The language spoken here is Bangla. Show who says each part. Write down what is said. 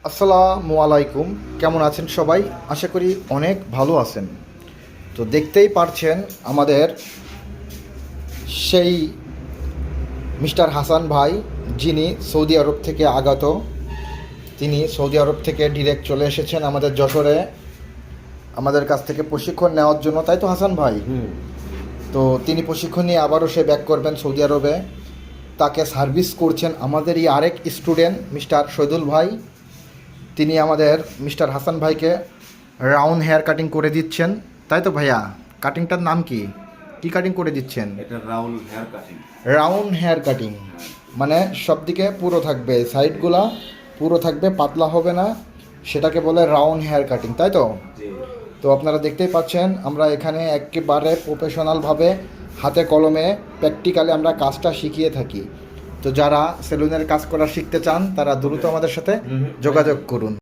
Speaker 1: আসসালামু আলাইকুম, কেমন আছেন সবাই? আশা করি অনেক ভালো আছেন। তো দেখতেই পারছেন আমাদের সেই মিস্টার হাসান ভাই, যিনি সৌদি আরব থেকে আগত। তিনি সৌদি আরব থেকে ডিরেক্ট চলে এসেছেন আমাদের যশোরে আমাদের কাছ থেকে প্রশিক্ষণ নেওয়ার জন্য, তাই তো হাসান ভাই? তো তিনি প্রশিক্ষণ নিয়ে আবারও সে ব্যাক করবেন সৌদি আরবে। তাকে সার্ভিস করছেন আমাদেরই আরেক স্টুডেন্ট মিস্টার শহীদুল ভাই। তিনি আমাদের মিস্টার হাসান ভাইকে রাউন্ড হেয়ার কাটিং করে দিচ্ছেন, তাই তো ভাইয়া? কাটিংটার নাম কি কি কাটিং করে দিচ্ছেন?
Speaker 2: এটা round hair cutting.
Speaker 1: Round hair cutting মানে সব দিকে পুরো থাকবে, সাইডগুলা পুরো থাকবে, পাতলা হবে না, সেটাকে বলে রাউন্ড হেয়ার কাটিং, তাই তো? তো আপনারা দেখতেই পাচ্ছেন আমরা এখানে একেবারে প্রফেশনালভাবে হাতে কলমে প্র্যাকটিক্যালি আমরা কাজটা শিখিয়ে থাকি। তো যারা সেলুনের কাজ করা শিখতে চান তারা দ্রুত আমাদের সাথে যোগাযোগ করুন।